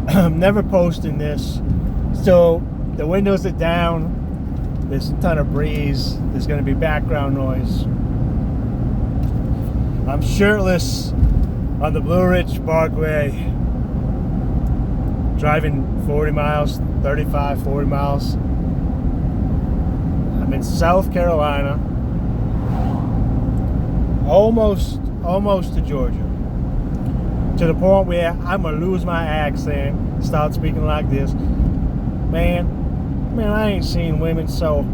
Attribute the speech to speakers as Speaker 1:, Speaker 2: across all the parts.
Speaker 1: I'm never posting this. So the windows are down. There's a ton of breeze. There's going to be background noise. I'm shirtless on the Blue Ridge Parkway, driving 40 miles, 35, 40 miles. I'm in South Carolina, almost to Georgia, to the point where I'm gonna lose my accent, start speaking like this. Man, I ain't seen women so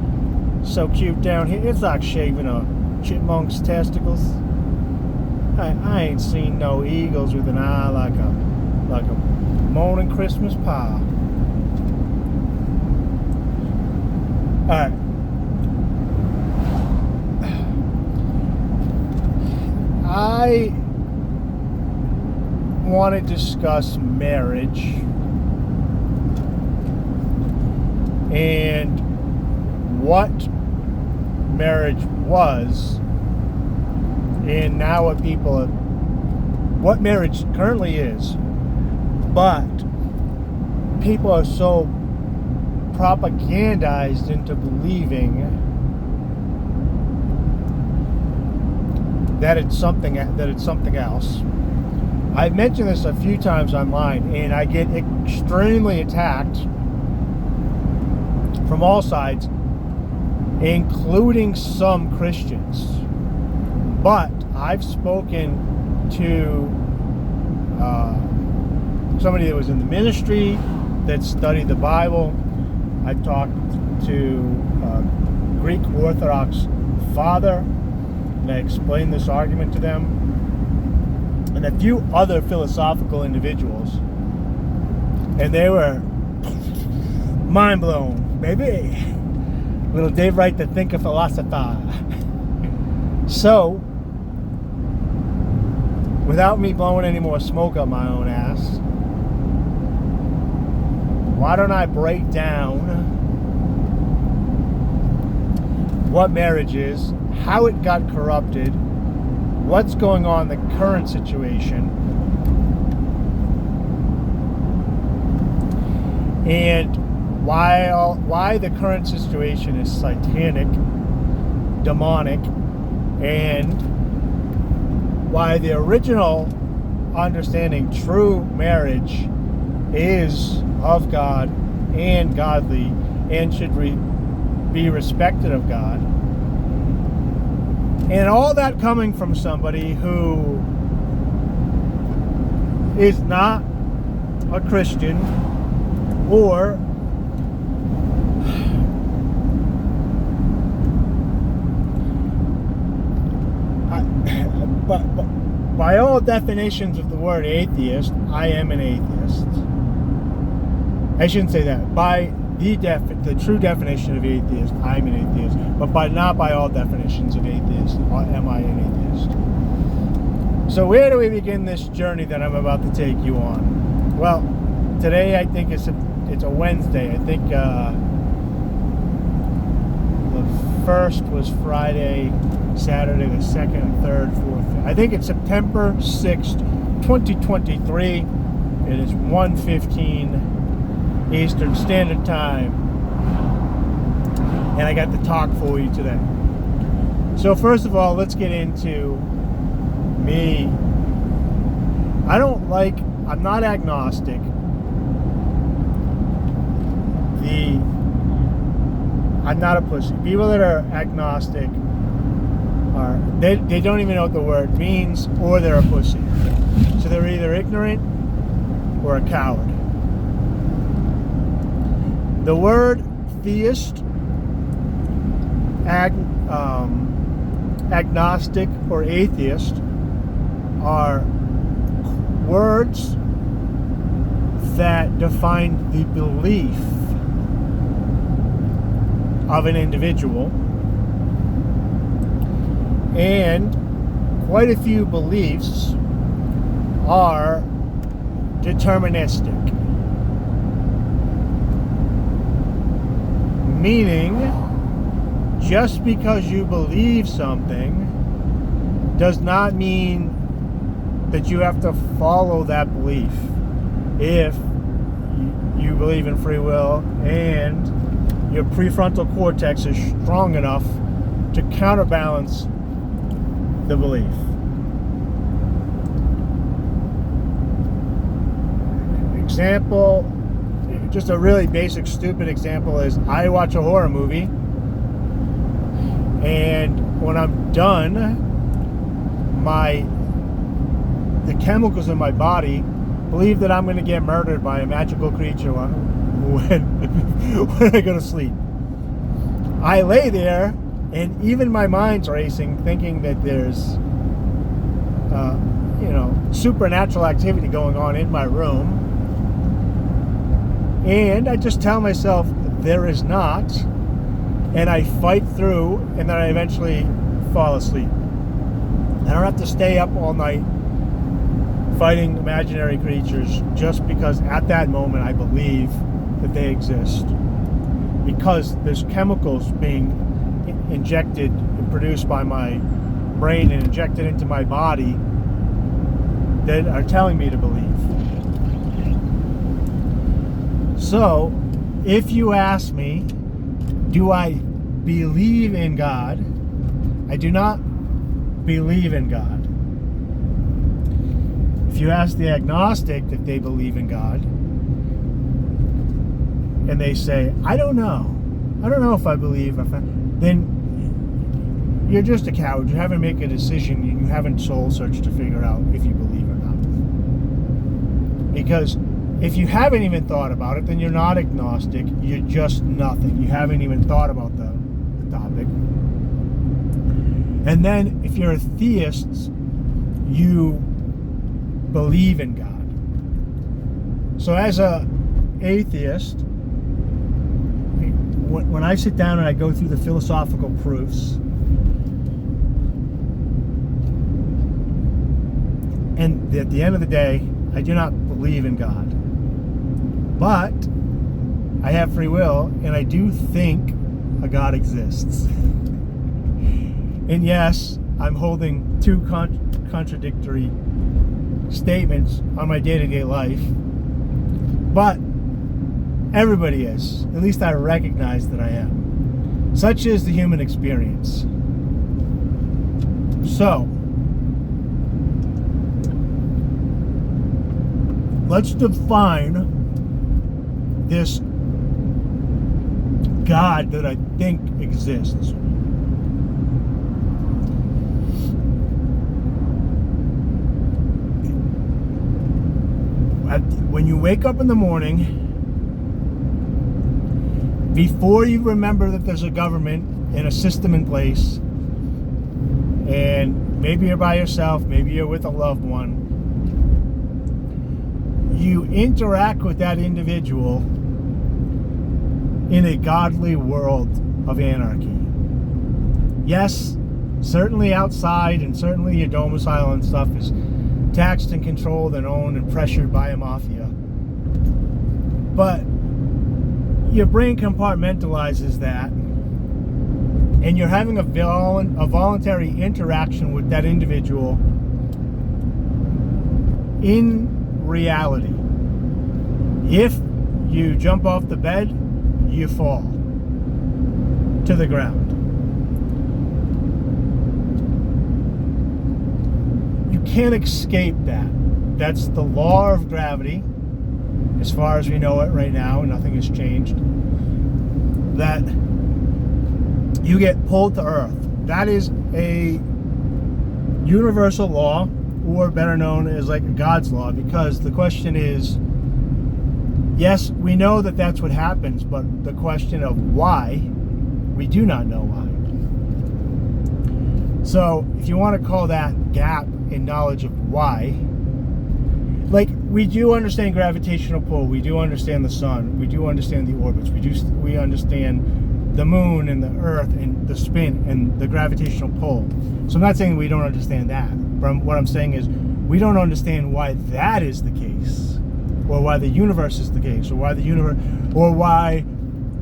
Speaker 1: cute down here. It's like shaving a chipmunk's testicles. I ain't seen no eagles with an eye like a morning Christmas pie. Alright. I want to discuss marriage and what marriage was, and now what marriage currently is. But people are so propagandized into believing that it's something else. I've mentioned this a few times online, and I get extremely attacked from all sides, including some Christians. But I've spoken to somebody that was in the ministry, that studied the Bible. I've talked to a Greek Orthodox father, and I explained this argument to them, and a few other philosophical individuals, and they were mind blown, baby. Little Dave Wright, the thinker philosopher. So, without me blowing any more smoke up my own ass, why don't I break down what marriage is, how it got corrupted, what's going on in the current situation, and why the current situation is satanic, demonic, and why the original understanding, true marriage, is of God and godly and should be respected of God. And all that coming from somebody who is not a Christian, or by all definitions of the word atheist, I am an atheist. I shouldn't say that. By the true definition of atheist, I'm an atheist. But not by all definitions of atheist, am I an atheist. So where do we begin this journey that I'm about to take you on? Well, today I think it's a Wednesday. I think the first was Friday, Saturday the 2nd, 3rd, 4th. I think it's September 6th, 2023. It is 1:15 Eastern Standard Time, and I got to talk for you today. So first of all, let's get into me. I'm not agnostic. I'm not a pussy. People that are agnostic they don't even know what the word means, or they're a pussy. So they're either ignorant or a coward. The word theist, agnostic, or atheist are words that define the belief of an individual, and quite a few beliefs are deterministic, meaning just because you believe something does not mean that you have to follow that belief. If you believe in free will and your prefrontal cortex is strong enough to counterbalance the belief. Example, just a really basic, stupid example is I watch a horror movie, and when I'm done, the chemicals in my body believe that I'm going to get murdered by a magical creature when I go to sleep. I lay there, and even my mind's racing, thinking that there's supernatural activity going on in my room. And I just tell myself there is not, and I fight through, and then I eventually fall asleep. I don't have to stay up all night fighting imaginary creatures just because at that moment I believe that they exist. Because there's chemicals being injected and produced by my brain and injected into my body that are telling me to believe. So, if you ask me, do I believe in God? I do not believe in God. If you ask the agnostic if they believe in God, and they say, I don't know if I believe, then you're just a coward. You haven't made a decision. You haven't soul searched to figure out if you believe or not. Because if you haven't even thought about it, then you're not agnostic. You're just nothing. You haven't even thought about the topic. And then if you're a theist, you believe in God. So as a atheist, when I sit down and I go through the philosophical proofs, and at the end of the day, I do not believe in God. But I have free will, and I do think a God exists. And yes, I'm holding two contradictory statements on my day-to-day life. But everybody is. At least I recognize that I am. Such is the human experience. So, let's define this God that I think exists. When you wake up in the morning, before you remember that there's a government and a system in place, and maybe you're by yourself, maybe you're with a loved one, you interact with that individual in a godly world of anarchy. Yes, certainly outside, and certainly your domicile and stuff is taxed and controlled and owned and pressured by a mafia. But your brain compartmentalizes that, and you're having a voluntary interaction with that individual in reality. If you jump off the bed, you fall to the ground. You can't escape that. That's the law of gravity, as far as we know it right now. Nothing has changed. That you get pulled to earth. That is a universal law, or better known as like God's law, because the question is, yes, we know that that's what happens, but the question of why, we do not know why. So if you want to call that gap in knowledge of why, like, we do understand gravitational pull, we do understand the sun, we do understand the orbits, we understand the moon and the earth and the spin and the gravitational pull. So I'm not saying we don't understand that, but what I'm saying is we don't understand why that is the case, or why the universe is the case, or why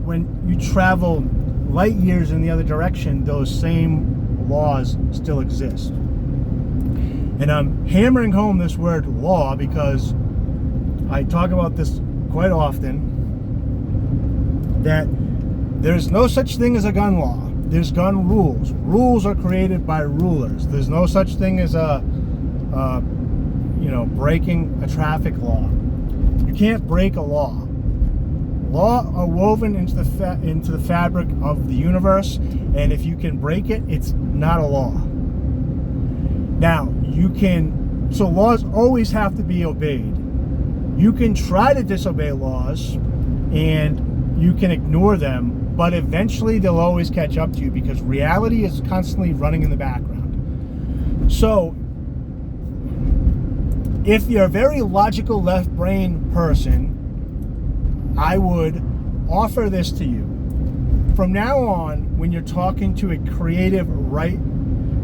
Speaker 1: when you travel light years in the other direction, those same laws still exist. And I'm hammering home this word law because I talk about this quite often. that there's no such thing as a gun law. There's gun rules. Rules are created by rulers. There's no such thing as breaking a traffic law. You can't break a law. Law are woven into the fabric of the universe, and if you can break it, it's not a law. Now, so laws always have to be obeyed. You can try to disobey laws, and you can ignore them, but eventually they'll always catch up to you because reality is constantly running in the background. So, if you're a very logical left brain person, I would offer this to you. From now on, when you're talking to a creative right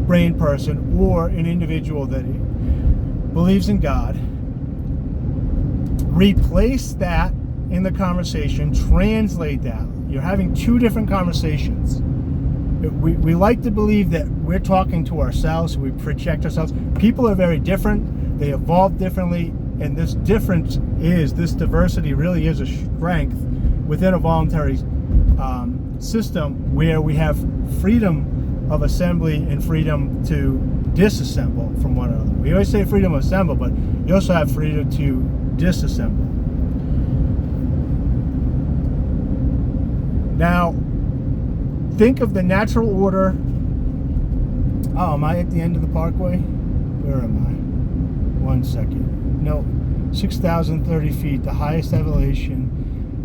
Speaker 1: brain person or an individual that believes in God, replace that in the conversation, translate that. You're having two different conversations. We like to believe that we're talking to ourselves, we project ourselves. People are very different, they evolve differently, and this diversity really is a strength within a voluntary system where we have freedom of assembly and freedom to disassemble from one another. We always say freedom to assemble, but you also have freedom to disassemble. Now, think of the natural order. Oh, am I at the end of the parkway? Where am I? 1 second. No, 6,030 feet, the highest elevation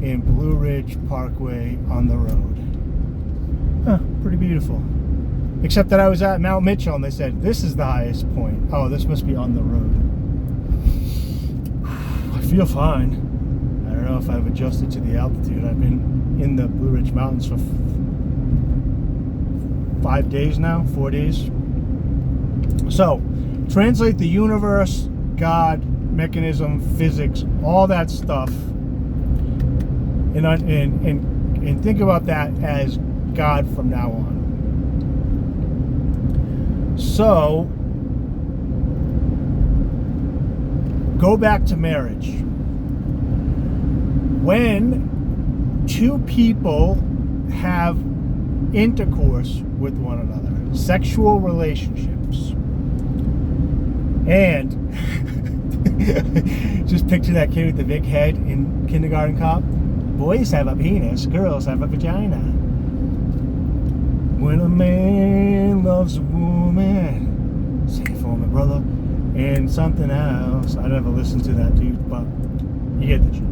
Speaker 1: in Blue Ridge Parkway on the road. Huh, pretty beautiful. Except that I was at Mount Mitchell and they said, this is the highest point. Oh, this must be on the road. I feel fine. I don't know if I've adjusted to the altitude. I've been in the Blue Ridge Mountains for 5 days now, 4 days. So, translate the universe, God, mechanism, physics, all that stuff, and think about that as God from now on. So, go back to marriage. When two people have intercourse with one another, sexual relationships, and just picture that kid with the big head in Kindergarten Cop. Boys have a penis, girls have a vagina. When a man loves a woman, sing it for me, brother, and something else. I never listened to that, dude, but you get the gist.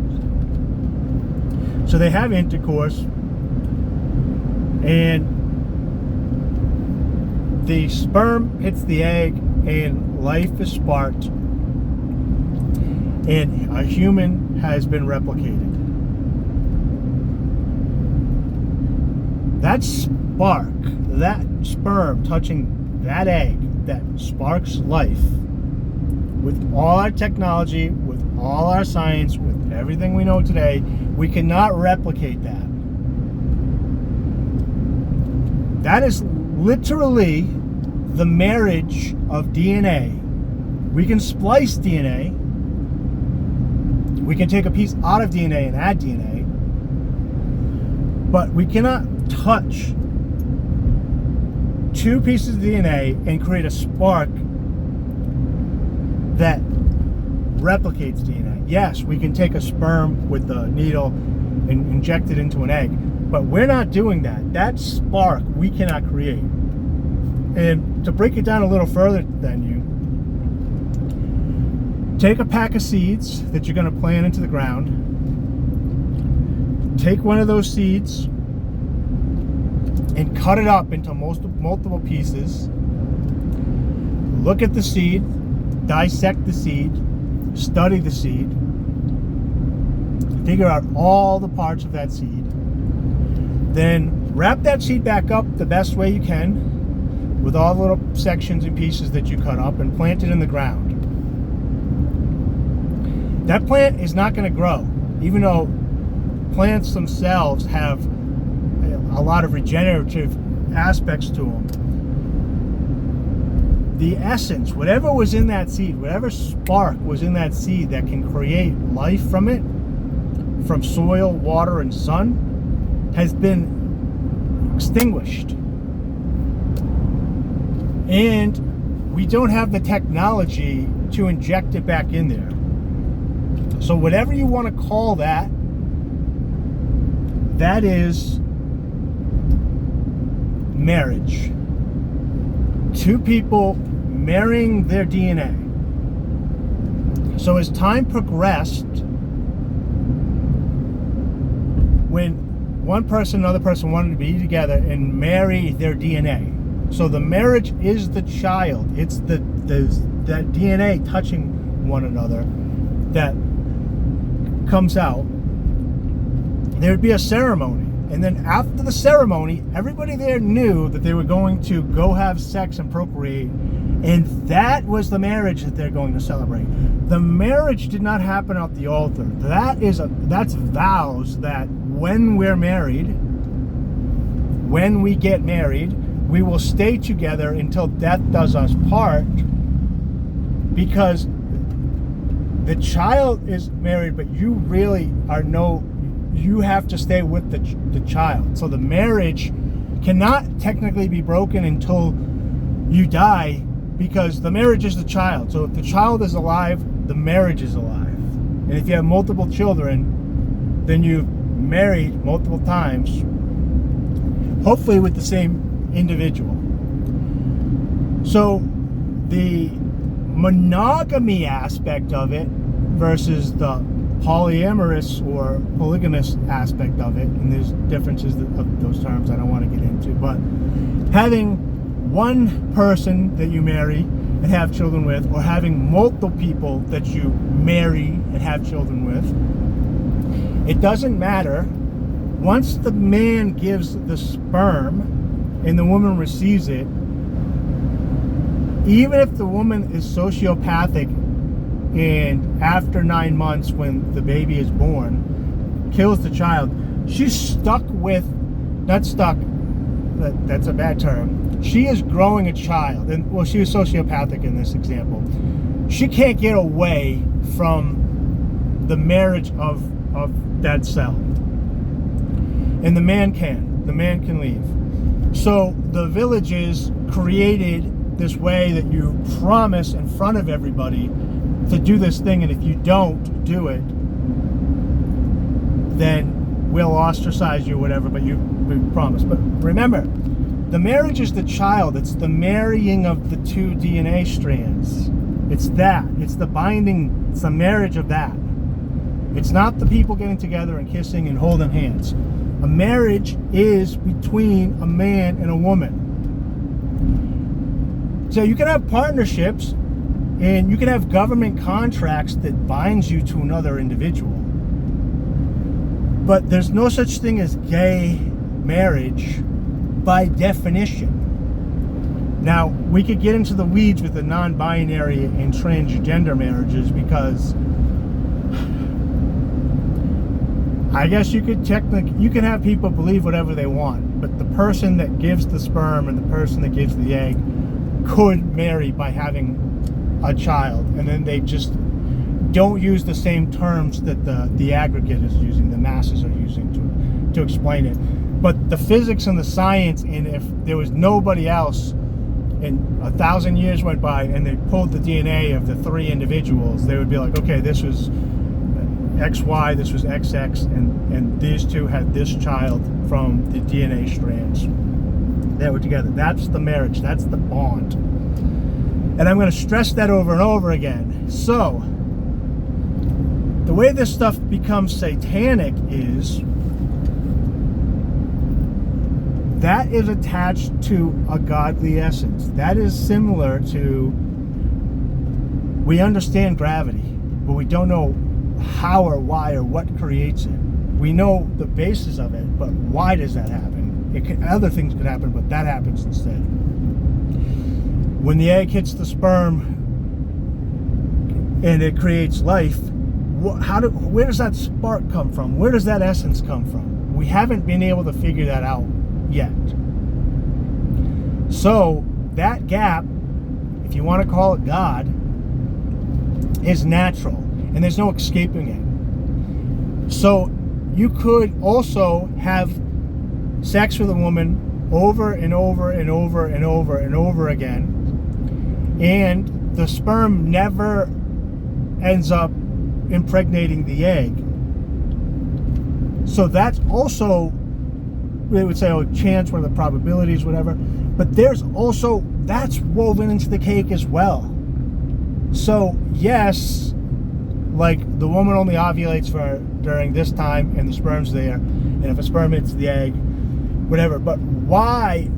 Speaker 1: So they have intercourse, and the sperm hits the egg, and life is sparked, and a human has been replicated. That spark, that sperm touching that egg, that sparks life. With all our technology, with all our science, with everything we know today, we cannot replicate that. That is literally the marriage of DNA. We can splice DNA. We can take a piece out of DNA and add DNA. But we cannot touch two pieces of DNA and create a spark that replicates DNA. Yes, we can take a sperm with the needle and inject it into an egg, but we're not doing that. That spark we cannot create. And to break it down a little further than you, take a pack of seeds that you're going to plant into the ground. Take one of those seeds and cut it up into multiple pieces. Look at the seed, dissect the seed, study the seed, figure out all the parts of that seed. Then wrap that seed back up the best way you can with all the little sections and pieces that you cut up and plant it in the ground. That plant is not going to grow, even though plants themselves have a lot of regenerative aspects to them. The essence, whatever was in that seed, whatever spark was in that seed that can create life from it, from soil, water, and sun, has been extinguished. And we don't have the technology to inject it back in there. So whatever you want to call that, that is marriage. Two people marrying their DNA. So as time progressed, when one person and another person wanted to be together and marry their DNA. So the marriage is the child. It's that DNA touching one another that comes out. There would be a ceremony. And then after the ceremony, everybody there knew that they were going to go have sex and procreate. And that was the marriage that they're going to celebrate. The marriage did not happen at the altar. That's vows that when we're married, when we get married, we will stay together until death does us part, because the child is married, but you really are you have to stay with the child. So the marriage cannot technically be broken until you die, because the marriage is the child. So if the child is alive, the marriage is alive. And if you have multiple children, then you've married multiple times, hopefully with the same individual. So the monogamy aspect of it versus the polyamorous or polygamous aspect of it, and there's differences of those terms I don't want to get into, but having one person that you marry and have children with, or having multiple people that you marry and have children with, it doesn't matter. Once the man gives the sperm and the woman receives it, even if the woman is sociopathic and after 9 months when the baby is born kills the child, she's stuck with, not stuck, that's a bad term, she is growing a child. And well, she was sociopathic in this example. She can't get away from the marriage of that cell. And the man can leave. So the villages created this way that you promise in front of everybody to do this thing, and if you don't do it, then we'll ostracize you or whatever, but we promise. But remember, the marriage is the child. It's the marrying of the two DNA strands. It's that. It's the binding. It's the marriage of that. It's not the people getting together and kissing and holding hands. A marriage is between a man and a woman. So you can have partnerships and you can have government contracts that binds you to another individual. But there's no such thing as gay marriage by definition. Now, we could get into the weeds with the non-binary and transgender marriages, because I guess you could have people believe whatever they want, but the person that gives the sperm and the person that gives the egg could marry by having a child, and then they just don't use the same terms that the aggregate is using, the masses are using to explain it. But the physics and the science, and if there was nobody else, and 1,000 years went by and they pulled the DNA of the three individuals, they would be like, okay, this was XY, this was XX, and these two had this child from the DNA strands that were together. That's the marriage. That's the bond. And I'm going to stress that over and over again. So, the way this stuff becomes satanic is that is attached to a godly essence. That is similar to, we understand gravity, but we don't know how or why or what creates it. We know the basis of it, but why does that happen? Other things could happen, but that happens instead. When the egg hits the sperm and it creates life, where does that spark come from? Where does that essence come from? We haven't been able to figure that out yet. So that gap, if you want to call it God, is natural, and there's no escaping it. So you could also have sex with a woman over and over and over and over and over again, and the sperm never ends up impregnating the egg. So that's also, we would say, oh, chance, what are the probabilities, whatever. But there's also, that's woven into the cake as well. So yes, like the woman only ovulates during this time and the sperm's there, and if a sperm hits the egg, whatever. But why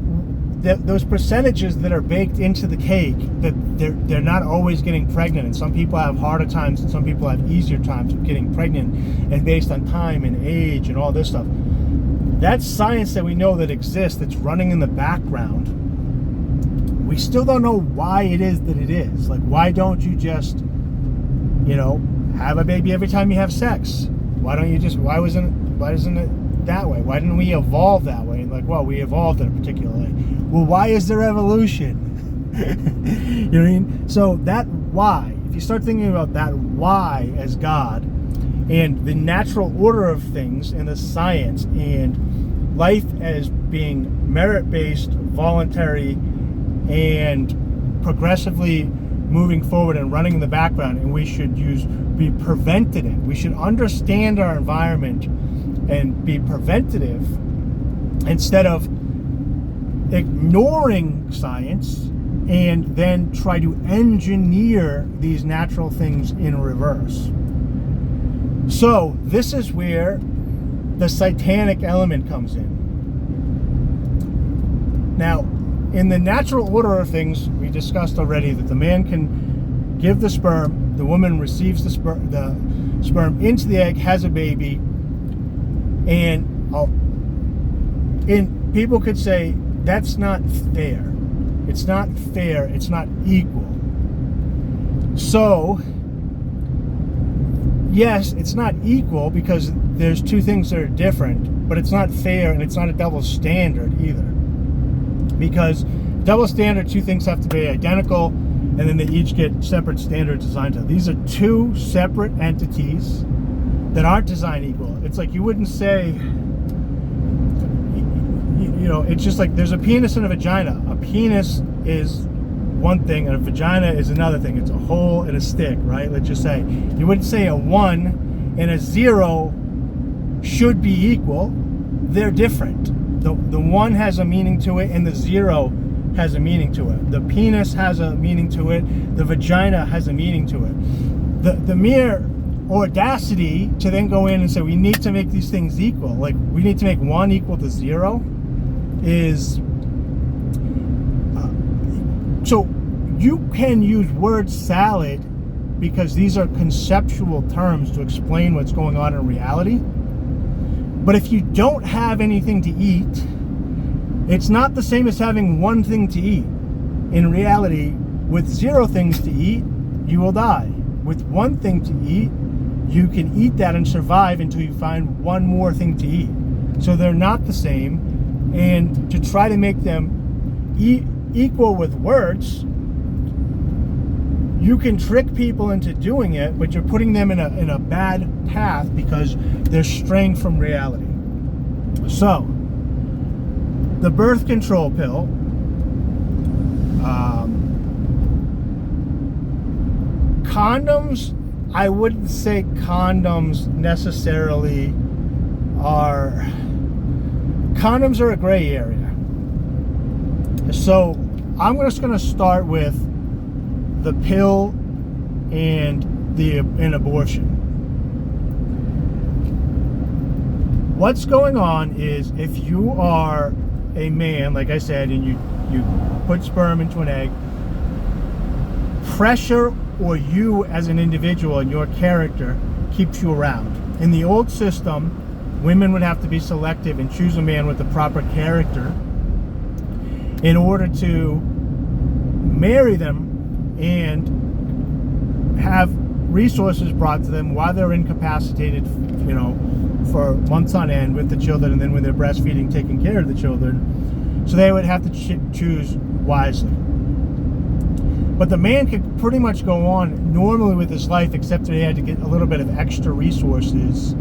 Speaker 1: those percentages that are baked into the cake, that they're not always getting pregnant, and some people have harder times and some people have easier times of getting pregnant, and based on time and age and all this stuff, that's science that we know that exists, that's running in the background. We still don't know why it is that it is. Like, why don't you just, have a baby every time you have sex? Why isn't it that way? Why didn't we evolve that way? Like, well, we evolved in a particular way. Well, why is there evolution? You know what I mean? So that why, if you start thinking about that why as God, and the natural order of things, and the science, and life as being merit-based, voluntary, and progressively moving forward and running in the background, and we should be preventative. We should understand our environment and be preventative instead of ignoring science and then try to engineer these natural things in reverse. So this is where the satanic element comes in. Now, in the natural order of things, we discussed already that the man can give the sperm, the woman receives the sperm into the egg, has a baby, and people could say that's not fair. It's not fair. It's not equal. So, yes, it's not equal because there's two things that are different, but it's not fair, and it's not a double standard either. Because double standard, two things have to be identical, and then they each get separate standards assigned to them. These are two separate entities that aren't designed equal. It's like you wouldn't say, it's just like there's a penis and a vagina. A penis is one thing and a vagina is another thing. It's a hole and a stick, right? Let's just say. You wouldn't say a 1 and a 0 should be equal. They're different. The 1 has a meaning to it and the 0 has a meaning to it. The penis has a meaning to it. The vagina has a meaning to it. The mere audacity to then go in and say we need to make these things equal, like we need to make 1 equal to 0, is so you can use word salad because these are conceptual terms to explain what's going on in reality. But if you don't have anything to eat, it's not the same as having one thing to eat. In reality, with 0 things to eat, you will die. With 1 thing to eat, you can eat that and survive until you find 1 more thing to eat. So they're not the same. And to try to make them equal with words, you can trick people into doing it, but you're putting them in a bad path because they're straying from reality. So, the birth control pill, condoms, I wouldn't say condoms necessarily are... Condoms are a gray area. So I'm just going to start with the pill and an abortion. What's going on is if you are a man, like I said, and you put sperm into an egg, pressure or you as an individual and your character keeps you around. In the old system, women would have to be selective and choose a man with the proper character in order to marry them and have resources brought to them while they're incapacitated, for months on end with the children, and then when they're breastfeeding, taking care of the children. So they would have to choose wisely. But the man could pretty much go on normally with his life, except that he had to get a little bit of extra resources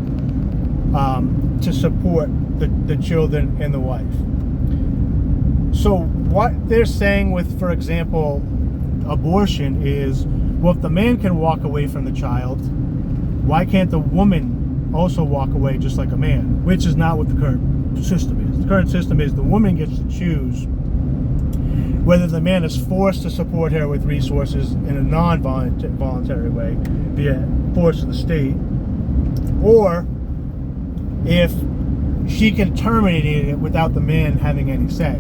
Speaker 1: to support the children and the wife. So what they're saying with, for example, abortion is, well, if the man can walk away from the child, why can't the woman also walk away just like a man? Which is not what the current system is. The current system is the woman gets to choose whether the man is forced to support her with resources in a non-voluntary way via force of the state, or if she can terminate it without the man having any say.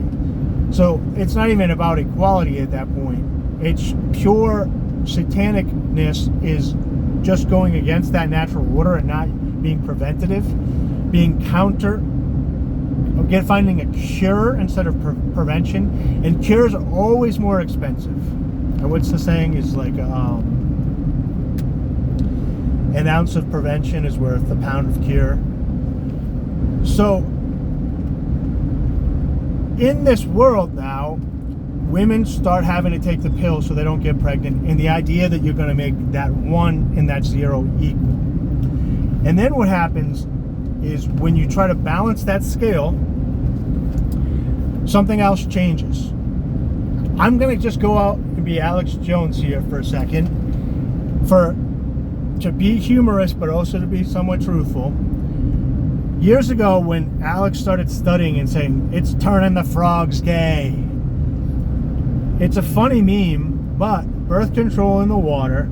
Speaker 1: So it's not even about equality at that point. It's pure satanicness is just going against that natural order and not being preventative, being counter, finding a cure instead of prevention. And cures are always more expensive. And what's the saying is like an ounce of prevention is worth a pound of cure. So in this world now, women start having to take the pill so they don't get pregnant, and the idea that you're going to make that 1 and that 0 equal. And then what happens is when you try to balance that scale, something else changes. I'm going to just go out and be Alex Jones here for a second, to be humorous but also to be somewhat truthful. Years ago, when Alex started studying and saying, it's turning the frogs gay, it's a funny meme, but birth control in the water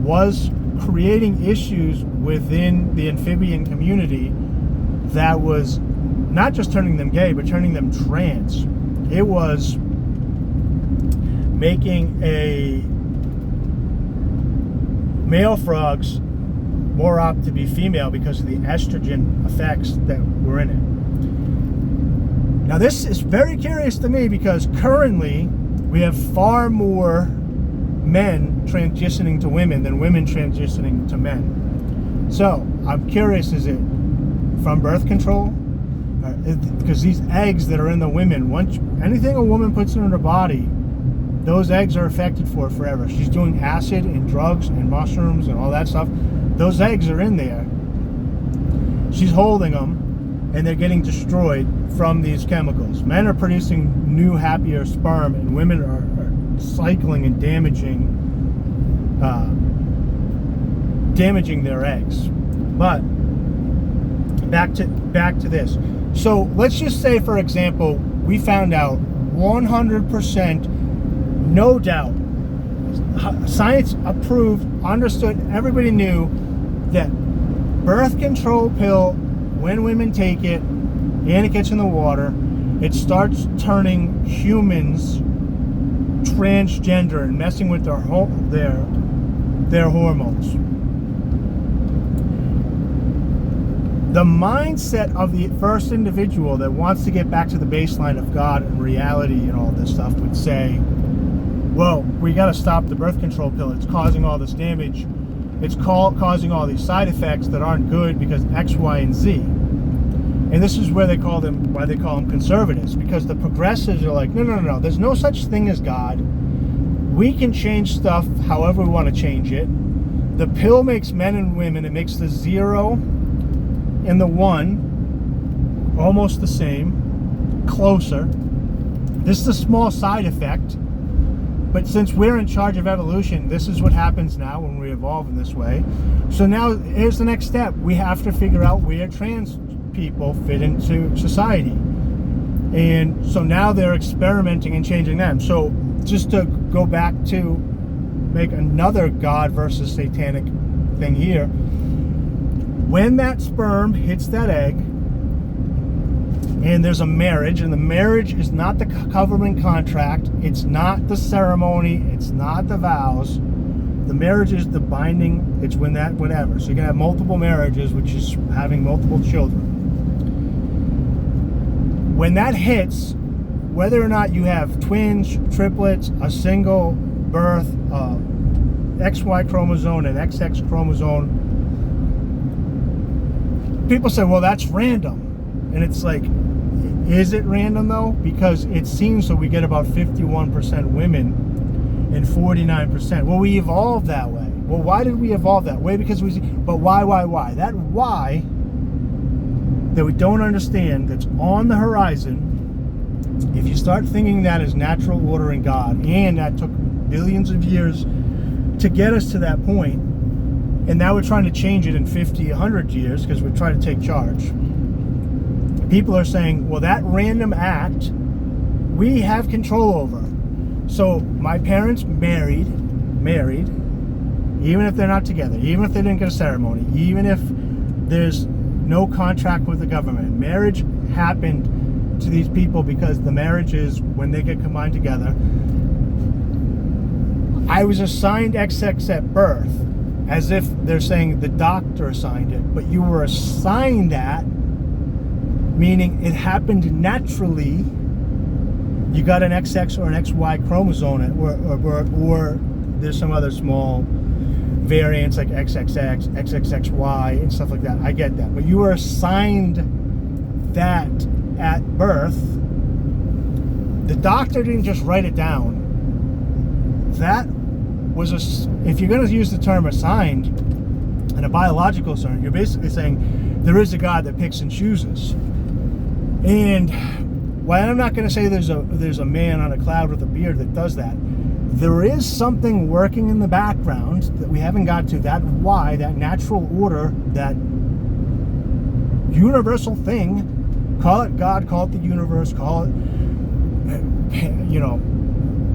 Speaker 1: was creating issues within the amphibian community that was not just turning them gay, but turning them trans. It was making a male frogs more apt to be female because of the estrogen effects that were in it. Now this is very curious to me because currently we have far more men transitioning to women than women transitioning to men. So I'm curious, is it from birth control? Because these eggs that are in the women, once anything a woman puts in her body, those eggs are affected for forever. She's doing acid and drugs and mushrooms and all that stuff. Those eggs are in there. She's holding them, and they're getting destroyed from these chemicals. Men are producing new, happier sperm, and women are cycling and damaging their eggs. But back to this. So let's just say, for example, we found out 100%, no doubt, science approved, understood, everybody knew that birth control pill, when women take it and it gets in the water, it starts turning humans transgender and messing with their hormones. The mindset of the first individual that wants to get back to the baseline of God and reality and all this stuff would say, well, we got to stop the birth control pill. It's causing all this damage. It's causing all these side effects that aren't good because X, Y, and Z. And this is why they call them conservatives, because the progressives are like, no. There's no such thing as God. We can change stuff however we want to change it. The pill makes men and women. It makes the 0 and the 1 almost the same, closer. This is a small side effect. But since we're in charge of evolution, this is what happens now when we evolve in this way. So now here's the next step. We have to figure out where trans people fit into society. And so now they're experimenting and changing them. So just to go back to make another God versus satanic thing here, when that sperm hits that egg, and there's a marriage, and the marriage is not the covenant contract, it's not the ceremony, it's not the vows. The marriage is the binding, it's when that, whatever. So you can have multiple marriages, which is having multiple children. When that hits, whether or not you have twins, triplets, a single birth, XY chromosome, and XX chromosome, people say, well, that's random. And it's like, is it random though? Because it seems that we get about 51% women and 49%. Well, we evolved that way. Well, why did we evolve that way? Because but why? That why that we don't understand, that's on the horizon, if you start thinking that as natural order in God, and that took billions of years to get us to that point, and now we're trying to change it in 50, 100 years because we're trying to take charge. People are saying, well, that random act, we have control over. So my parents married, even if they're not together, even if they didn't get a ceremony, even if there's no contract with the government. Marriage happened to these people because the marriage is when they get combined together. I was assigned XX at birth, as if they're saying the doctor assigned it, but you were assigned that, meaning it happened naturally. You got an XX or an XY chromosome, or there's some other small variants like XXX, XXXY, and stuff like that. I get that. But you were assigned that at birth. The doctor didn't just write it down. That was if you're going to use the term assigned in a biological sense, you're basically saying there is a God that picks and chooses. And while I'm not going to say there's a man on a cloud with a beard that does that, there is something working in the background that we haven't got to. That why, that natural order, that universal thing, call it God, call it the universe, call it,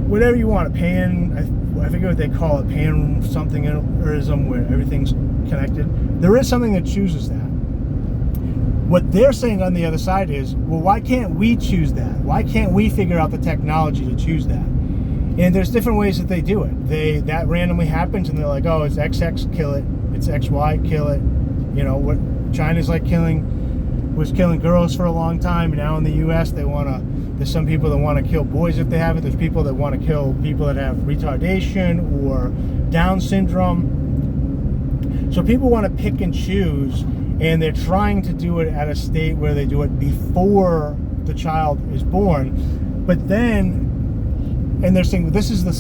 Speaker 1: whatever you want. I forget what they call it, pan something-ism, where everything's connected. There is something that chooses that. What they're saying on the other side is, well, why can't we choose that? Why can't we figure out the technology to choose that? And there's different ways that they do it. That randomly happens, and they're like, oh, it's XX, kill it. It's XY, kill it. What China's like was killing girls for a long time. Now in the U.S., there's some people that want to kill boys if they have it. There's people that want to kill people that have retardation or Down syndrome. So people want to pick and choose, and they're trying to do it at a state where they do it before the child is born. But then, and they're saying, well, this is the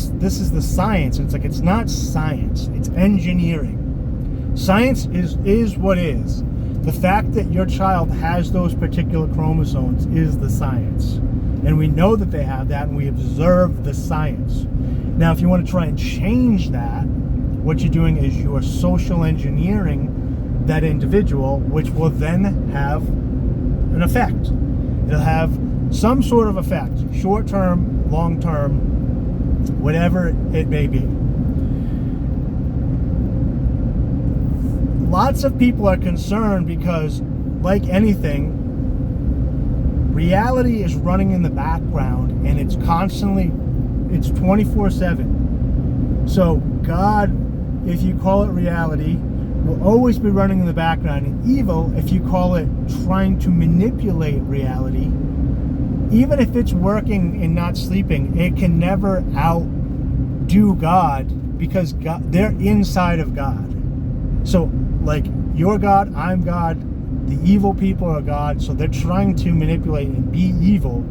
Speaker 1: science. And it's like, it's not science, it's engineering. Science is what is. The fact that your child has those particular chromosomes is the science. And we know that they have that, and we observe the science. Now, if you want to try and change that, what you're doing is you're social engineering that individual, which will then have an effect. It'll have some sort of effect, short-term, long-term, whatever it may be. Lots of people are concerned because, like anything, reality is running in the background, and it's 24/7. So God, if you call it reality, will always be running in the background. And evil, if you call it trying to manipulate reality, even if it's working and not sleeping, it can never outdo God, because they're inside of God. So, like, you're God, I'm God, the evil people are God, so they're trying to manipulate and be evil,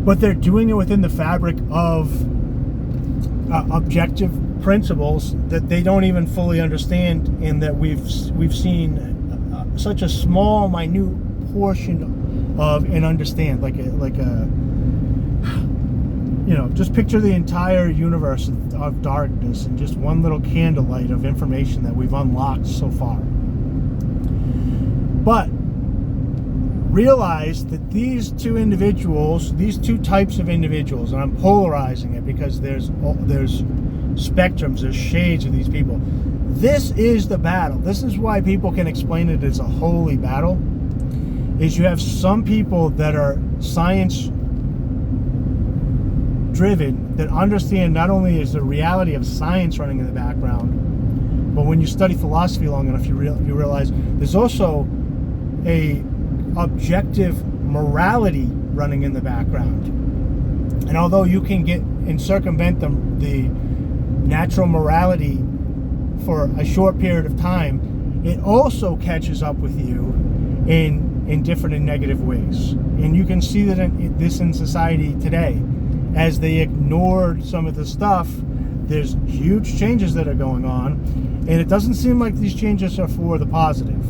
Speaker 1: but they're doing it within the fabric of objective principles that they don't even fully understand, and that we've seen such a small, minute portion of and understand. Just picture the entire universe of darkness and just one little candlelight of information that we've unlocked so far. But realize that these two types of individuals, and I'm polarizing it because there's spectrums, there's shades of these people. This is the battle. This is why people can explain it as a holy battle, is you have some people that are science driven, that understand not only is the reality of science running in the background, but when you study philosophy long enough, you realize there's also a objective morality running in the background. And although you can get and circumvent the natural morality for a short period of time, it also catches up with you in different and negative ways. And you can see that in society today. As they ignored some of the stuff, there's huge changes that are going on, and it doesn't seem like these changes are for the positive.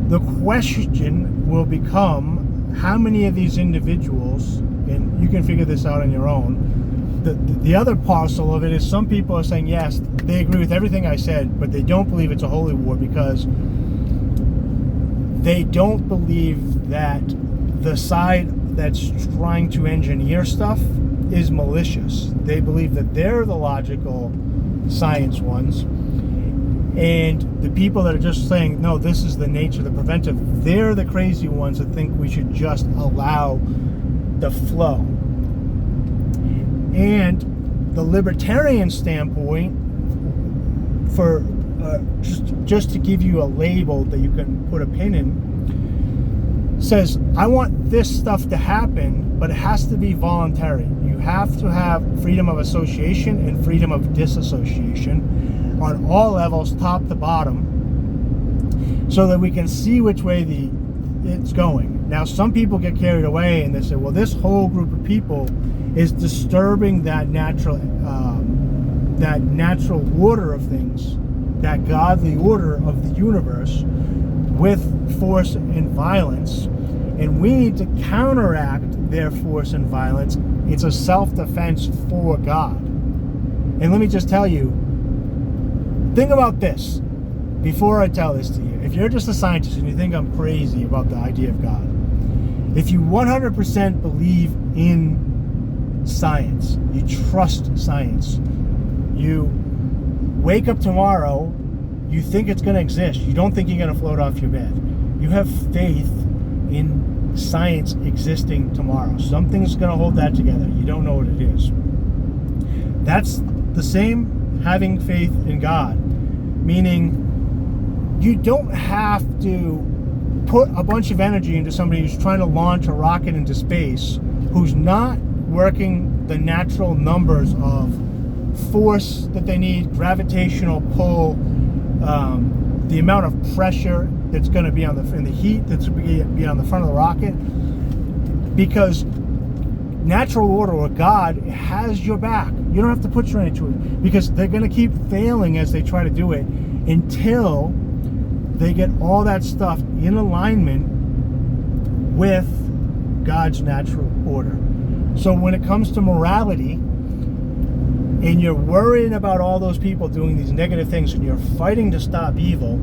Speaker 1: the question will become, how many of these individuals, and you can figure this out on your own. The other parcel of it is some people are saying, yes, they agree with everything I said, but they don't believe it's a holy war because they don't believe that the side that's trying to engineer stuff is malicious. They believe that they're the logical science ones, and the people that are just saying, no, this is the nature, the preventive, they're the crazy ones that think we should just allow the flow. And the libertarian standpoint, for just to give you a label that you can put a pin in, says, I want this stuff to happen, but it has to be voluntary. You have to have freedom of association and freedom of disassociation on all levels, top to bottom, so that we can see which way it's going. Now, some people get carried away and they say, well, this whole group of people is disturbing that natural order of things, that godly order of the universe, with force and violence, and we need to counteract their force and violence. It's a self-defense for God. And let me just tell you, think about this before I tell this to you. If you're just a scientist and you think I'm crazy about the idea of God, if you 100% believe in science, you trust science, you wake up tomorrow, you think it's going to exist, you don't think you're going to float off your bed, you have faith in science existing tomorrow, something's going to hold that together, you don't know what it is. That's the same having faith in God, meaning you don't have to put a bunch of energy into somebody who's trying to launch a rocket into space, who's not working the natural numbers of force that they need, gravitational pull, the amount of pressure that's going to be in the heat that's going to be on the front of the rocket, because natural order or God has your back. You don't have to put your energy into it, because they're going to keep failing as they try to do it until they get all that stuff in alignment with God's natural order. So when it comes to morality, and you're worrying about all those people doing these negative things, and you're fighting to stop evil,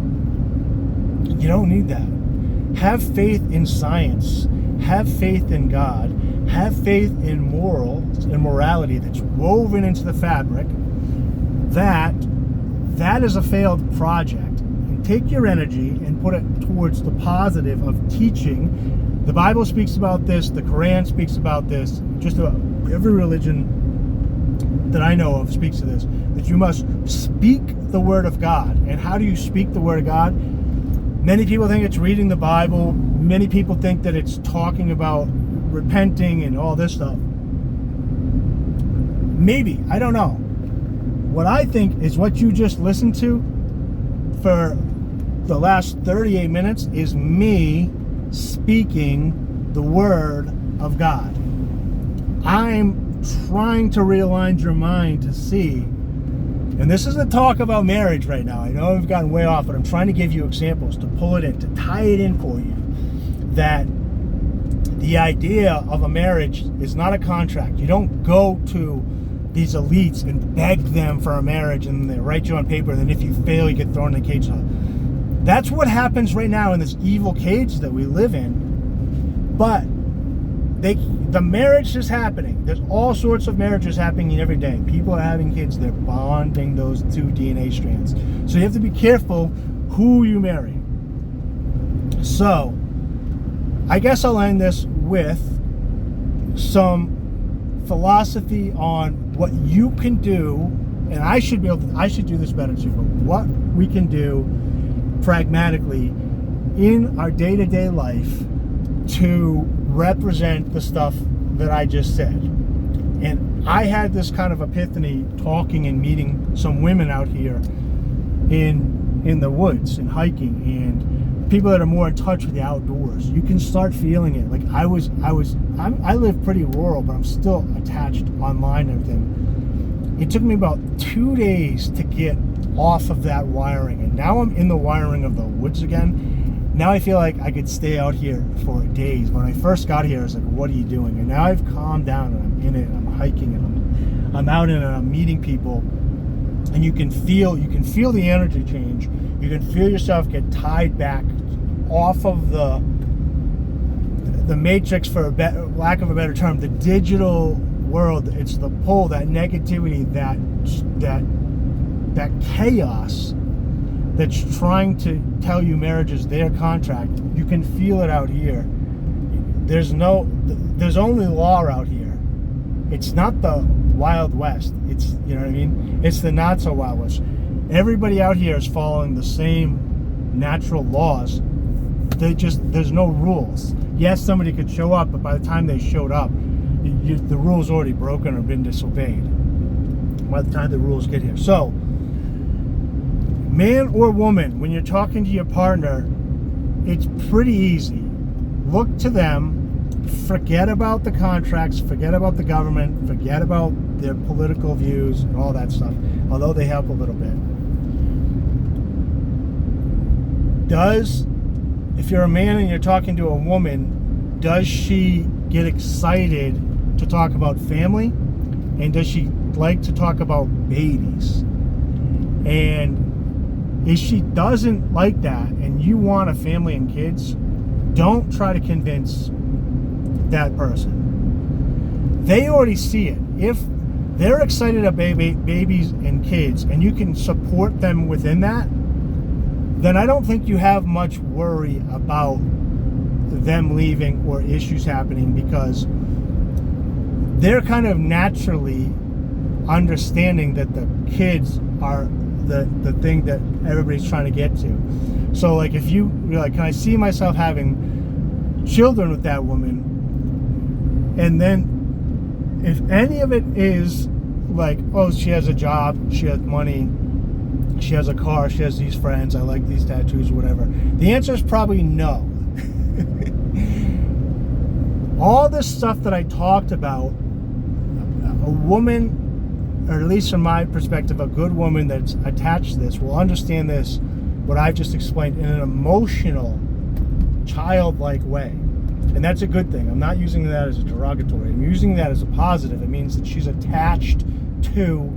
Speaker 1: you don't need that. Have faith in science. Have faith in God. Have faith in morality that's woven into the fabric. That is a failed project. And take your energy and put it towards the positive of teaching. The Bible speaks about this. The Quran speaks about this. Just about every religion that I know of speaks to this, that you must speak the word of God. And how do you speak the word of God? Many people think it's reading the Bible. Many people think that it's talking about repenting and all this stuff. Maybe, I don't know. What I think is what you just listened to for the last 38 minutes is me speaking the word of God. I'm trying to realign your mind to see, and this isn't talk about marriage right now, I know I've gotten way off, but I'm trying to give you examples to pull it in, to tie it in for you, that the idea of a marriage is not a contract. You don't go to these elites and beg them for a marriage and they write you on paper, and then if you fail you get thrown in a cage. That's what happens right now in this evil cage that we live in. But the marriage is happening. There's all sorts of marriages happening every day. People are having kids. They're bonding those two DNA strands. So you have to be careful who you marry. So I guess I'll end this with some philosophy on what you can do, and I should do this better too, but what we can do pragmatically in our day-to-day life to represent the stuff that I just said. And I had this kind of epiphany talking and meeting some women out here in the woods and hiking, and people that are more in touch with the outdoors. You can start feeling it. Like I live pretty rural, but I'm still attached online and everything. It took me about 2 days to get off of that wiring, and now I'm in the wiring of the woods again, now I feel like I could stay out here for days. When I first got here, I was like, what are you doing? And now I've calmed down, and I'm in it, and I'm hiking, and I'm out, and I'm meeting people, and you can feel the energy change. You can feel yourself get tied back off of the matrix, for lack of a better term, the digital world. It's the pull, that negativity, that chaos that's trying to tell you marriage is their contract. You can feel it out here. There's only law out here. It's not the Wild West. It's, you know what I mean? It's the not so Wild West. Everybody out here is following the same natural laws. There's no rules. Yes, somebody could show up, but by the time they showed up, the rules already broken or been disobeyed by the time the rules get here. So, man or woman, when you're talking to your partner, it's pretty easy. Look to them. Forget about the contracts. Forget about the government. Forget about their political views and all that stuff, although they help a little bit. If you're a man and you're talking to a woman, does she get excited to talk about family? And does she like to talk about babies? And if she doesn't like that and you want a family and kids, don't try to convince that person. They already see it. If they're excited about babies and kids and you can support them within that, then I don't think you have much worry about them leaving or issues happening, because they're kind of naturally understanding that the kids are the thing that everybody's trying to get to. So like, if you're like, can I see myself having children with that woman? And then if any of it is like, oh, she has a job, she has money, she has a car, she has these friends, I like these tattoos, whatever, the answer is probably no. All this stuff that I talked about, a woman, or at least from my perspective, a good woman that's attached to this will understand this, what I've just explained, in an emotional, childlike way. And that's a good thing. I'm not using that as a derogatory. I'm using that as a positive. It means that she's attached to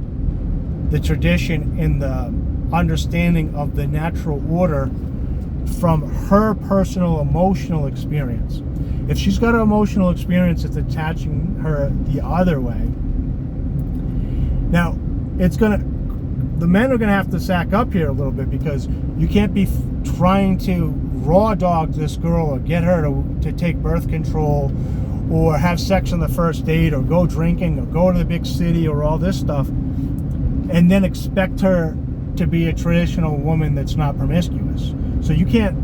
Speaker 1: the tradition and the understanding of the natural order from her personal emotional experience. If she's got an emotional experience that's attaching her the other way, now the men are gonna have to sack up here a little bit, because you can't be trying to raw dog this girl or get her to take birth control or have sex on the first date or go drinking or go to the big city or all this stuff, and then expect her to be a traditional woman that's not promiscuous. So you can't,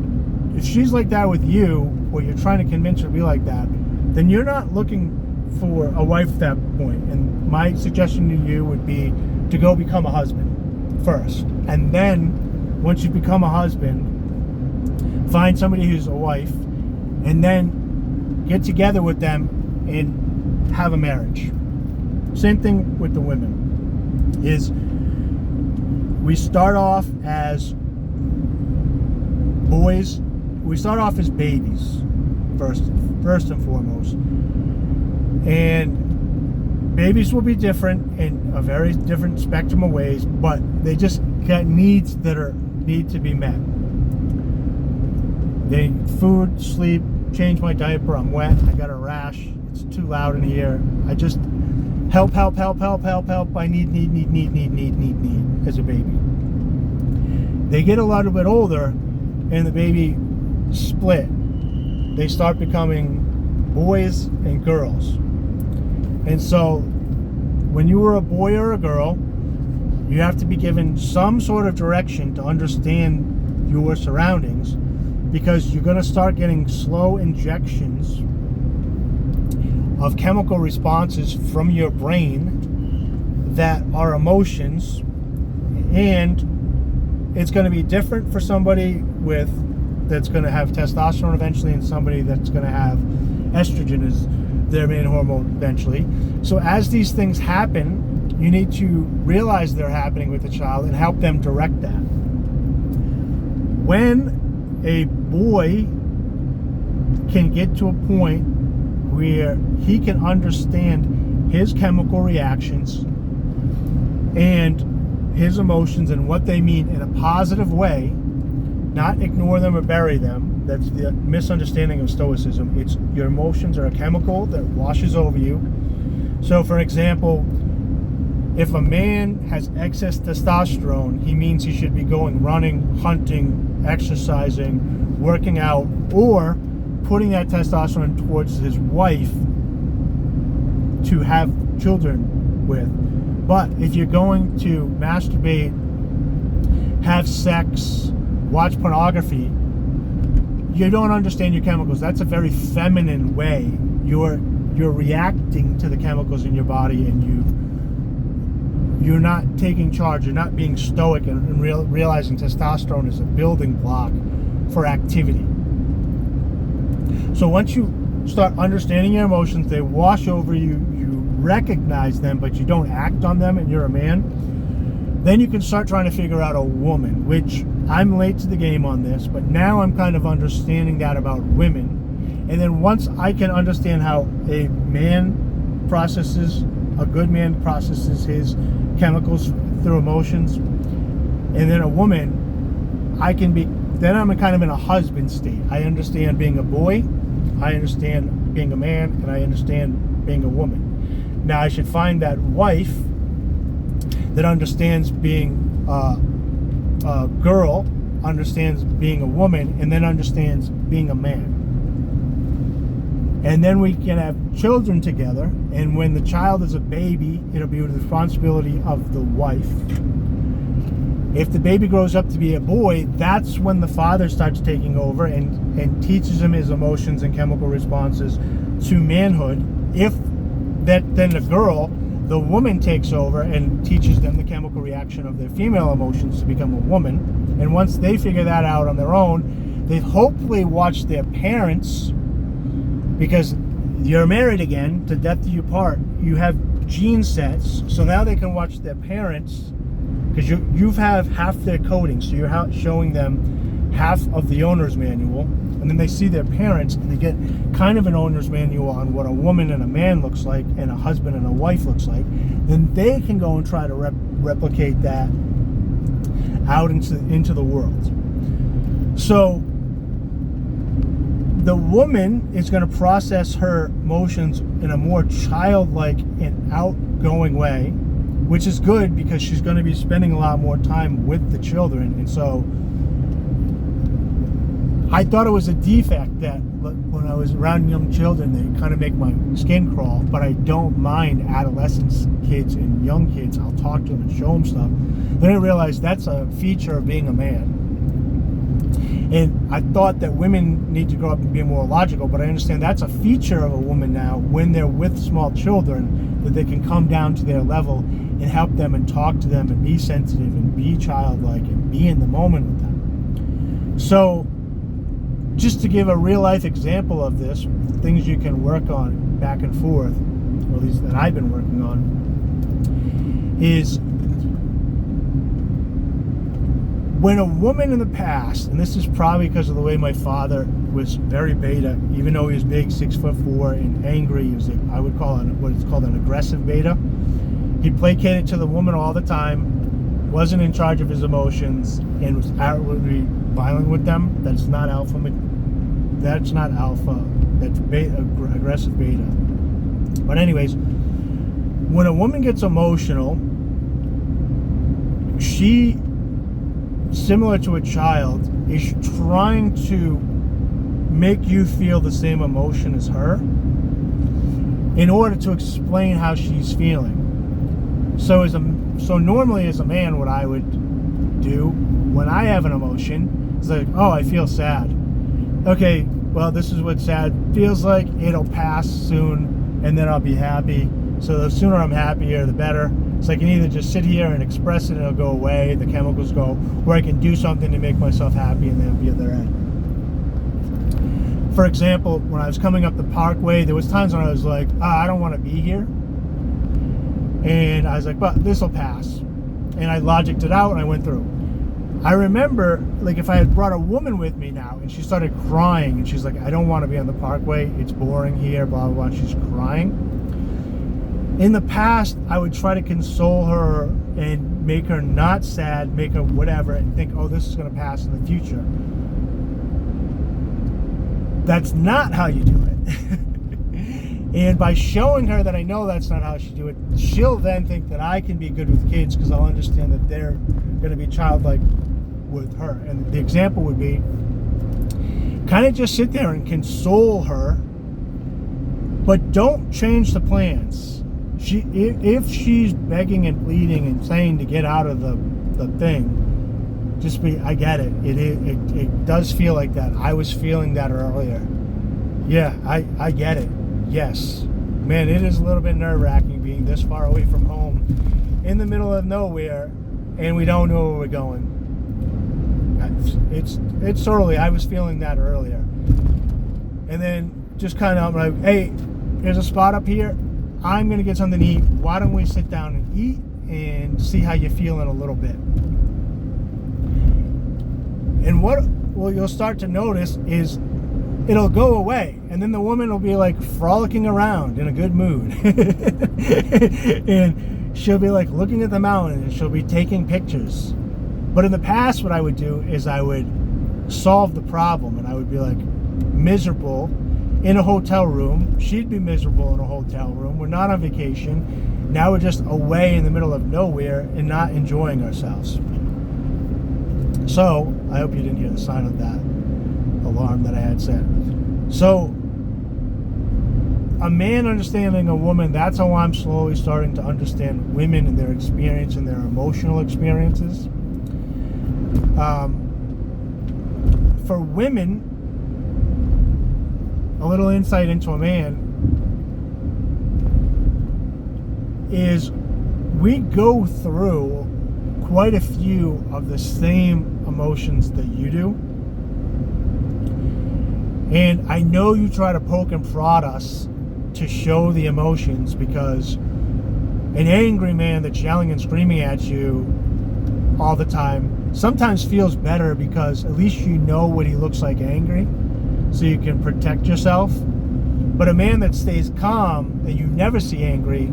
Speaker 1: if she's like that with you, or you're trying to convince her to be like that, then you're not looking for a wife at that point. And my suggestion to you would be to go become a husband first. And then, once you become a husband, find somebody who's a wife, and then get together with them and have a marriage. Same thing with the women. Is we start off as boys, we start off as babies first and foremost. And babies will be different in a very different spectrum of ways, but they just got needs that need to be met. They need food, sleep, change my diaper, I'm wet, I got a rash, it's too loud in here, I just help, I need as a baby. They get a little bit older and the baby split. They start becoming boys and girls. And so when you were a boy or a girl, you have to be given some sort of direction to understand your surroundings, because you're going to start getting slow injections of chemical responses from your brain that are emotions, and it's going to be different for somebody that's going to have testosterone eventually, and somebody that's going to have estrogen as their main hormone eventually. So as these things happen, you need to realize they're happening with the child and help them direct that. When a boy can get to a point where he can understand his chemical reactions and his emotions and what they mean in a positive way, not ignore them or bury them. That's the misunderstanding of Stoicism. It's your emotions are a chemical that washes over you. So, for example, if a man has excess testosterone, he means he should be going running, hunting, exercising, working out, or putting that testosterone towards his wife to have children with. But if you're going to masturbate, have sex, watch pornography, you don't understand your chemicals. That's a very feminine way. You're reacting to the chemicals in your body, and you're not taking charge. You're not being stoic and realizing testosterone is a building block for activity. So once you start understanding your emotions, they wash over you, you recognize them, but you don't act on them, and you're a man, then you can start trying to figure out a woman, which I'm late to the game on this, but now I'm kind of understanding that about women. And then once I can understand how a good man processes his chemicals through emotions, and then a woman, then I'm kind of in a husband state. I understand being a boy, I understand being a man, and I understand being a woman. Now I should find that wife that understands being a girl, understands being a woman, and then understands being a man. And then we can have children together, and when the child is a baby, it'll be the responsibility of the wife. If the baby grows up to be a boy, that's when the father starts taking over and teaches him his emotions and chemical responses to manhood. If that, then the woman takes over and teaches them the chemical reaction of their female emotions to become a woman. And once they figure that out on their own, they hopefully watch their parents, because you're married again, to death do you part. You have gene sets, so now they can watch their parents, because you have half their coding, so you're showing them half of the owner's manual, and then they see their parents, and they get kind of an owner's manual on what a woman and a man looks like, and a husband and a wife looks like. Then they can go and try to replicate that out into the world. So the woman is going to process her emotions in a more childlike and outgoing way, which is good because she's going to be spending a lot more time with the children. And so I thought it was a defect that when I was around young children, they kind of make my skin crawl, but I don't mind adolescents, kids, and young kids. I'll talk to them and show them stuff. Then I realized that's a feature of being a man. And I thought that women need to grow up and be more logical, but I understand that's a feature of a woman now when they're with small children, that they can come down to their level and help them and talk to them and be sensitive and be childlike and be in the moment with them. So just to give a real life example of this, things you can work on back and forth, or at least that I've been working on, is when a woman in the past, and this is probably because of the way my father was very beta, even though he was big, 6'4", and angry, he was I would call it what is called an aggressive beta. He placated to the woman all the time, wasn't in charge of his emotions, and was outwardly violent with them. That's not alpha. That's not alpha. That's beta, aggressive beta. But anyways, when a woman gets emotional, she, similar to a child, is trying to make you feel the same emotion as her in order to explain how she's feeling. So normally as a man, what I would do when I have an emotion is like, oh, I feel sad. Okay, well, this is what sad feels like. It'll pass soon, and then I'll be happy. So the sooner I'm happier, the better. So I can either just sit here and express it and it'll go away, the chemicals go, or I can do something to make myself happy and then it'll be at the other end. For example, when I was coming up the Parkway, there was times when I was like, I don't want to be here. And I was like, but this will pass. And I logicked it out and I went through. I remember, like, if I had brought a woman with me now and she started crying and she's like, I don't want to be on the Parkway, it's boring here, blah, blah, blah, she's crying. In the past, I would try to console her and make her not sad, make her whatever, and think, oh, this is going to pass in the future. That's not how you do it. And by showing her that I know that's not how she do it, she'll then think that I can be good with kids because I'll understand that they're going to be childlike with her. And the example would be kind of just sit there and console her, but don't change the plans. If she's begging and pleading and saying to get out of the thing, just be, I get it. It does feel like that. I was feeling that earlier. Yeah, I get it. Yes. Man, it is a little bit nerve-wracking being this far away from home in the middle of nowhere and we don't know where we're going. It's early. I was feeling that earlier. And then just kind of like, hey, there's a spot up here. I'm going to get something to eat. Why don't we sit down and eat and see how you feel in a little bit? And what you'll start to notice is it'll go away, and then the woman will be like frolicking around in a good mood. And she'll be like looking at the mountain and she'll be taking pictures. But in the past, what I would do is I would solve the problem, and I would be like miserable in a hotel room. She'd be miserable in a hotel room. We're not on vacation. Now we're just away in the middle of nowhere and not enjoying ourselves. So I hope you didn't hear the sign of that alarm that I had set. So a man understanding a woman, that's how I'm slowly starting to understand women and their experience and their emotional experiences. For women, a little insight into a man is we go through quite a few of the same emotions that you do. And I know you try to poke and prod us to show the emotions, because an angry man that's yelling and screaming at you all the time sometimes feels better, because at least you know what he looks like angry, so you can protect yourself. But a man that stays calm and you never see angry,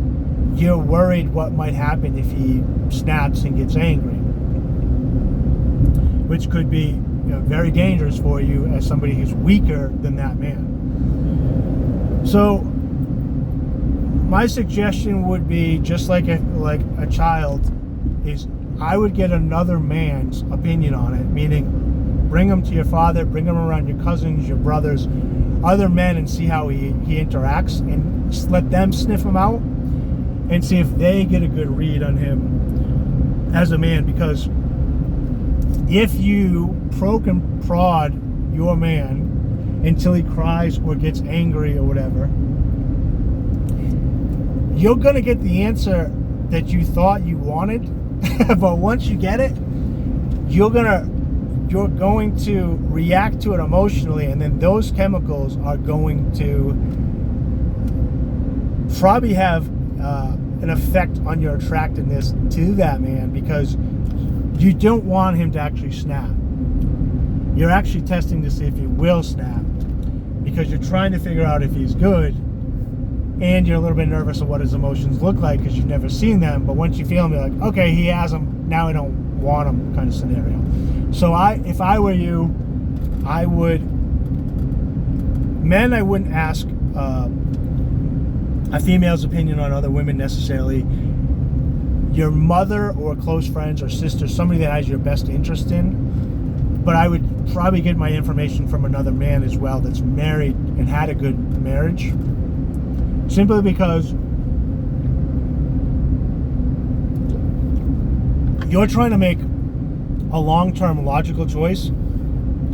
Speaker 1: you're worried what might happen if he snaps and gets angry, which could be very dangerous for you as somebody who's weaker than that man. So my suggestion would be, just like a child, is I would get another man's opinion on it, meaning bring him to your father, bring him around your cousins, your brothers, other men, and see how he interacts, and let them sniff him out and see if they get a good read on him as a man. Because if you poke and prod your man until he cries or gets angry or whatever, you're going to get the answer that you thought you wanted. But once you get it, you're going to react to it emotionally, and then those chemicals are going to probably have an effect on your attractiveness to that man, because you don't want him to actually snap. You're actually testing to see if he will snap, because you're trying to figure out if he's good, and you're a little bit nervous of what his emotions look like because you've never seen them. But once you feel him, you're like, okay, he has them, now I don't want him, kind of scenario. So if I were you, I wouldn't ask a female's opinion on other women necessarily. Your mother or close friends or sister, somebody that has your best interest in. But I would probably get my information from another man as well that's married and had a good marriage. Simply because you're trying to make a long-term logical choice.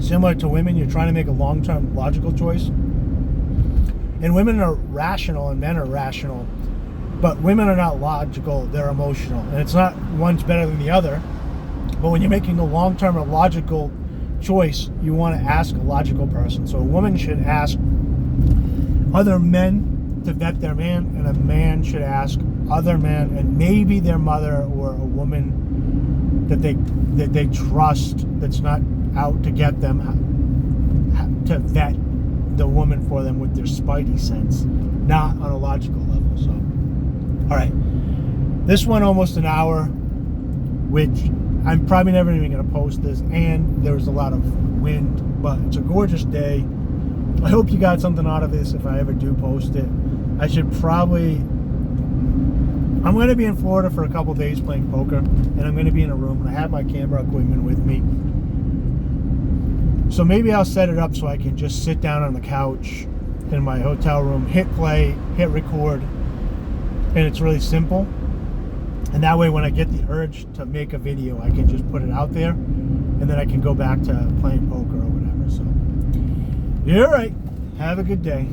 Speaker 1: Similar to women, you're trying to make a long-term logical choice. And women are rational and men are rational. But women are not logical, they're emotional. And it's not one's better than the other. But when you're making a long-term or logical choice, you want to ask a logical person. So a woman should ask other men to vet their man, and a man should ask other men and maybe their mother or a woman that they trust, that's not out to get them, to vet the woman for them with their spidey sense, not on a logical level. So, all right, this went almost an hour, which I'm probably never even going to post this, and there was a lot of wind, but it's a gorgeous day. I hope you got something out of this if I ever do post it. I should probably... I'm going to be in Florida for a couple days playing poker, and I'm going to be in a room, and I have my camera equipment with me. So maybe I'll set it up so I can just sit down on the couch in my hotel room, hit play, hit record, and it's really simple. And that way when I get the urge to make a video, I can just put it out there, and then I can go back to playing poker or whatever. So, you're right. Have a good day.